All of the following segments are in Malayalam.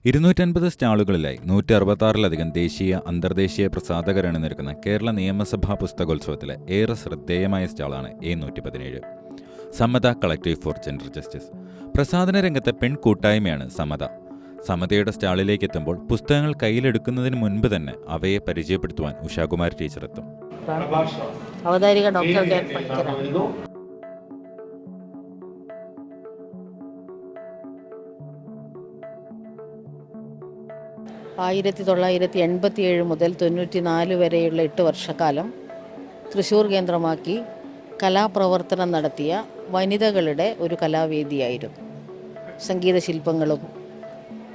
250 സ്റ്റാളുകളിലായി 166-ലധികം ദേശീയ അന്തർദേശീയ പ്രസാധകർ അണിനിരക്കുന്ന കേരള നിയമസഭാ പുസ്തകോത്സവത്തിലെ ഏറെ ശ്രദ്ധേയമായ സ്റ്റാളാണ് A117. Samata collective for gender justice. പ്രസാധന രംഗത്തെ പെൺകൂട്ടായ്മയാണ് സമത. സമതയുടെ സ്റ്റാളിലേക്ക് എത്തുമ്പോൾ പുസ്തകങ്ങൾ കയ്യിലെടുക്കുന്നതിന് മുൻപ് തന്നെ അവയെ പരിചയപ്പെടുത്തുവാൻ ഉഷാകുമാരി ടീച്ചർ എത്തും. അവതാരിക ഡോക്ടർ കെ പണിക്കരാണ്. 1987 മുതൽ 94 വരെയുള്ള 8 വർഷക്കാലം തൃശ്ശൂർ കേന്ദ്രമാക്കി കലാപ്രവർത്തനം നടത്തിയ വനിതകളുടെ ഒരു കലാവേദിയായിരുന്നു. സംഗീത ശില്പങ്ങളും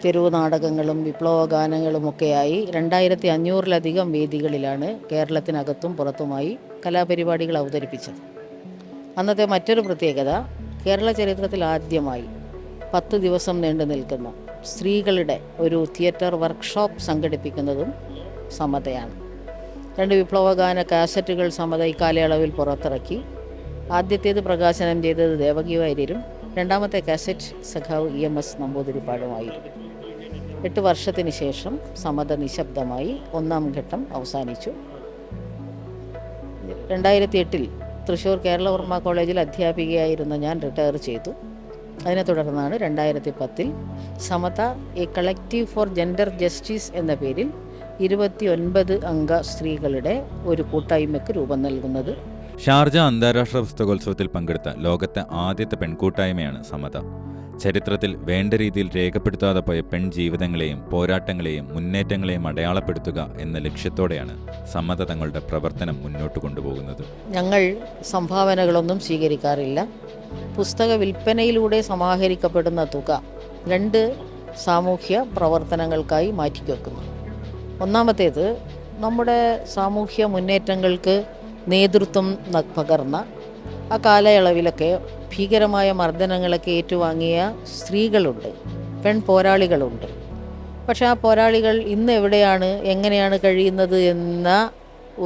തെരുവ് നാടകങ്ങളും വിപ്ലവഗാനങ്ങളുമൊക്കെയായി 2500-ലധികം വേദികളിലാണ് കേരളത്തിനകത്തും പുറത്തുമായി കലാപരിപാടികൾ അവതരിപ്പിച്ചത്. അന്നത്തെ മറ്റൊരു പ്രത്യേകത, കേരള ചരിത്രത്തിൽ ആദ്യമായി 10 ദിവസം നീണ്ടു നിൽക്കുന്ന സ്ത്രീകളുടെ ഒരു തിയേറ്റർ വർക്ക്ഷോപ്പ് സംഘടിപ്പിക്കുന്നതും സമതയാണ്. 2 വിപ്ലവഗാന കാസറ്റുകൾ സമത ഇക്കാലയളവിൽ പുറത്തിറക്കി. ആദ്യത്തേത് പ്രകാശനം ചെയ്തത് ദേവകി വാര്യരും രണ്ടാമത്തെ കാസറ്റ് സഖാവ് EMS നമ്പൂതിരിപ്പാടുമായിരുന്നു. 8 വർഷത്തിന് ശേഷം സമത നിശബ്ദമായി 1-ാം ഘട്ടം അവസാനിച്ചു. 2008 തൃശ്ശൂർ കേരളവർമ്മ കോളേജിൽ അധ്യാപികയായിരുന്ന ഞാൻ റിട്ടയർ ചെയ്തു. അതിനെ തുടർന്നാണ് 2010 Samata a collective for gender justice എന്ന പേരിൽ 29 അംഗ സ്ത്രീകളുടെ ഒരു കൂട്ടായ്മയ്ക്ക് രൂപം നൽകുന്നത്. ഷാർജ അന്താരാഷ്ട്ര പുസ്തകോത്സവത്തിൽ പങ്കെടുത്ത ലോകത്തെ ആദ്യത്തെ പെൺകൂട്ടായ്മയാണ് സമത. ചരിത്രത്തിൽ വേണ്ട രീതിയിൽ രേഖപ്പെടുത്താതെ പോയ പെൺജീവിതങ്ങളെയും പോരാട്ടങ്ങളെയും മുന്നേറ്റങ്ങളെയും അടയാളപ്പെടുത്തുക എന്ന ലക്ഷ്യത്തോടെയാണ് സമത തങ്ങളുടെ പ്രവർത്തനം മുന്നോട്ട് കൊണ്ടുപോകുന്നത്. ഞങ്ങൾ സംഭാവനകളൊന്നും സ്വീകരിക്കാറില്ല. പുസ്തക വിൽപ്പനയിലൂടെ സമാഹരിക്കപ്പെടുന്ന തുക 2 സാമൂഹ്യ പ്രവർത്തനങ്ങൾക്കായി മാറ്റിവെക്കുന്നു. ഒന്നാമത്തേത്, നമ്മുടെ സാമൂഹ്യ മുന്നേറ്റങ്ങൾക്ക് നേതൃത്വം പകർന്ന ആ കാലയളവിലൊക്കെ ഭീകരമായ മർദ്ദനങ്ങളൊക്കെ ഏറ്റുവാങ്ങിയ സ്ത്രീകളുണ്ട്, പെൺപോരാളികളുണ്ട്. പക്ഷേ ആ പോരാളികൾ ഇന്ന് എവിടെയാണ്, എങ്ങനെയാണ് കഴിയുന്നത് എന്ന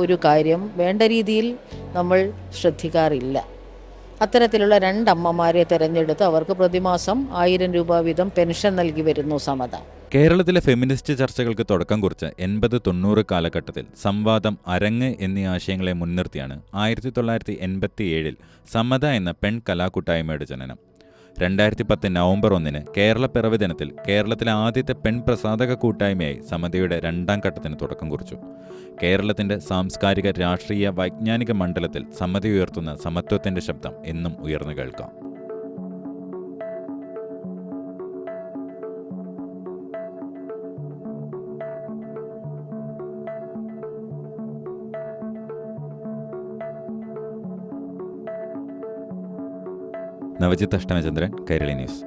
ഒരു കാര്യം വേണ്ട രീതിയിൽ നമ്മൾ ശ്രദ്ധിക്കാറില്ല. അത്തരത്തിലുള്ള 2 അമ്മമാരെ തിരഞ്ഞെടുത്ത് അവർക്ക് പ്രതിമാസം 1000 രൂപ വീതം പെൻഷൻ നൽകി വരുന്നു സമത. കേരളത്തിലെ ഫെമിനിസ്റ്റ് ചർച്ചകൾക്ക് തുടക്കം കുറിച്ച 80-90 കാലഘട്ടത്തിൽ സംവാദം, അരങ്ങ് എന്നീ ആശയങ്ങളെ മുൻനിർത്തിയാണ് 1987 സമത എന്ന പെൺ കലാകൂട്ടായ്മയുടെ ജനനം. 2010 നവംബർ 1 കേരളപ്പിറവി ദിനത്തിൽ കേരളത്തിലെ ആദ്യത്തെ പെൺ പ്രസാധക കൂട്ടായ്മയായി സമതയുടെ 2-ാം ഘട്ടത്തിന് തുടക്കം കുറിച്ചു. കേരളത്തിന്റെ സാംസ്കാരിക, രാഷ്ട്രീയ, വൈജ്ഞാനിക മണ്ഡലത്തിൽ സമത ഉയർത്തുന്ന സമത്വത്തിന്റെ ശബ്ദം എന്നും ഉയർന്നു കേൾക്കാം. നവജിത്ത് അഷ്ടമചന്ദ്രൻ, കൈരളി ന്യൂസ്.